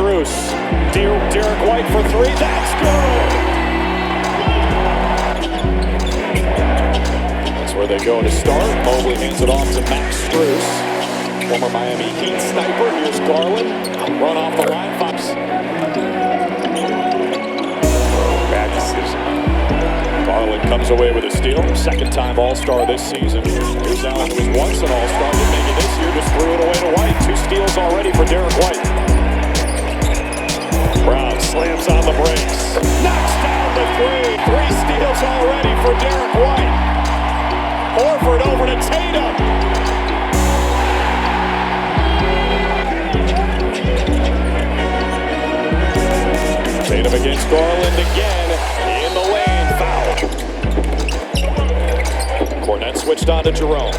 Strus. Derek White for three. That's good. That's where they go to start. Mobley hands it off to Max Strus. Former Miami Heat sniper. Here's Garland. Run off the line. Fox. Bad decision. Garland comes away with a steal. Second-time All-Star this season. Here's Allen, who was once an All-Star. Didn't make it this year. Just threw it away to White. 2 steals already for Derek White. Brown slams on the brakes. Knocks down the 3. 3 steals already for Derek White. Horford over to Tatum. Tatum against Garland again. In the lane, foul. Cornette switched on to Jerome.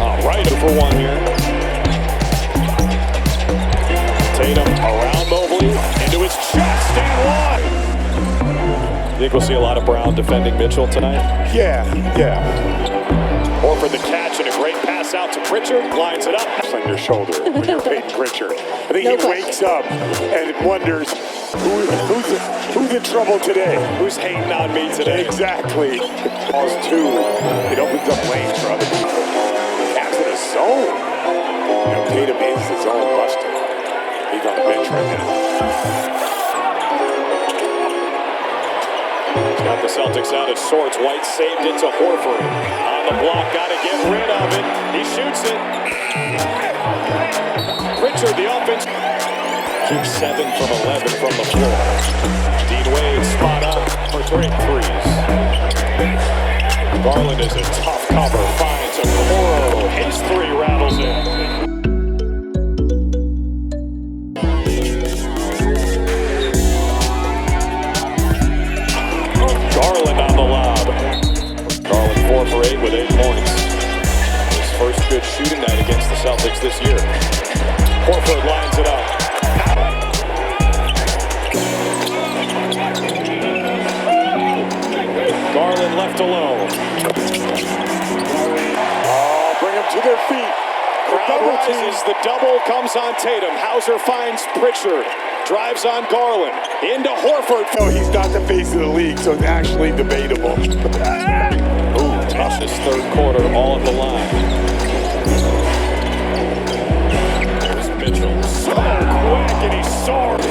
All right, for one here. Tatum around Mobley, into his chest, and one. You think we'll see a lot of Brown defending Mitchell tonight? Yeah. Horford the catch and a great pass out to Pritchard. Lines it up. On your shoulder when you're Peyton Pritchard. I think he wakes up and wonders who's in trouble today. Who's hating on me today? Exactly. Pause 2. It opens up lanes for other people. Cavs in a zone. Tatum is his own buster. He's on the bench right now. Got the Celtics out at sorts. White saved it to Horford. On the block, got to get rid of it. He shoots it. Pritchard, the offense. Keeps 7 from 11 from the floor. Dean Wade spot up for 3 threes. Garland is a tough cover. Finds Okoro. His 3 rattles in. Garland on the lob. Garland 4 for 8 with 8 points. His first good shooting night against the Celtics this year. Horford lines it up. Garland left alone. Oh, bring them to their feet. Crowd rises. The double comes on Tatum. Hauser finds Pritchard. Drives on Garland. Into Horford. No, he's not the face of the league, so it's actually debatable. Ooh, tough this third quarter, all at the line. There's Mitchell. So quick, and he's soared.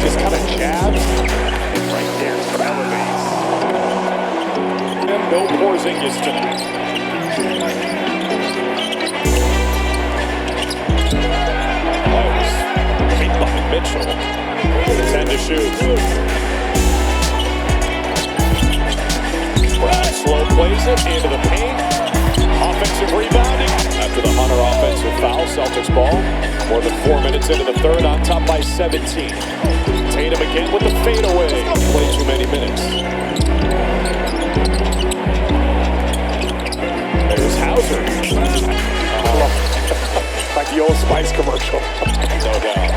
Just kind of jabs. And right there, elevates. And no Porzingis tonight. Mitchell, 10 to shoot. Brown slow plays it into the paint. Offensive rebounding. After the Hunter offensive foul, Celtics ball. More than 4 minutes into the third, on top by 17. Tatum again with the fadeaway. Play too many minutes. There's Hauser. Like the Old Spice commercial. No doubt.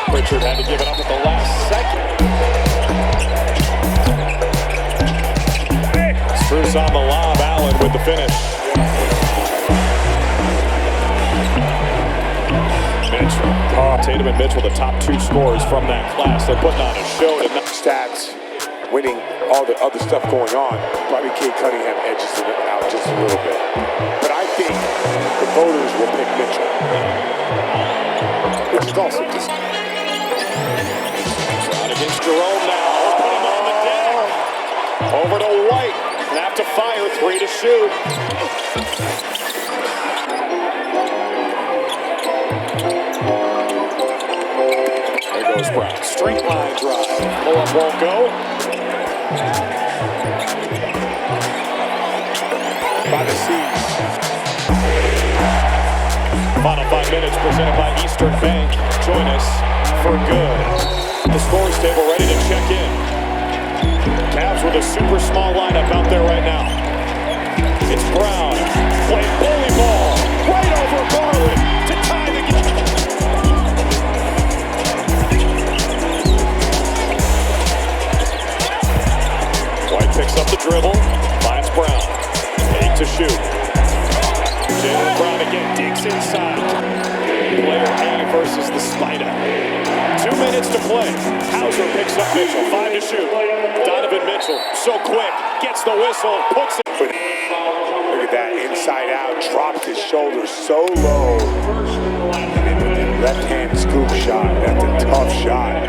Pritchard had to give it up at the last second. Strus on the lob, Allen with the finish. Mitchell. Tatum and Mitchell, the top 2 scorers from that class. They're putting on a show tonight. Stats, winning, all the other stuff going on. Probably Kate Cunningham edges it out just a little bit. But I think the voters will pick Mitchell. Which is also just... Out against Jerome now. Put him on the deck. Over to White. Gonna have to fire. 3 to shoot. There goes Brown. Straight line drive. Pull up won't go. By the seas. Final 5 minutes presented by Eastern Bank. Join us for good. The scores table ready to check in. Cavs with a super small lineup out there right now. It's Brown playing bully ball right over Garland to tie the game. White picks up the dribble, finds Brown. 8 to shoot. Jaylen Brown again digs inside. Player A versus the Spider. 2 minutes to play. Hauser picks up Mitchell. 5 to shoot. Donovan Mitchell, so quick, gets the whistle, puts it. Look at that, inside out, dropped his shoulders so low. And then with the left-hand scoop shot, that's a tough shot.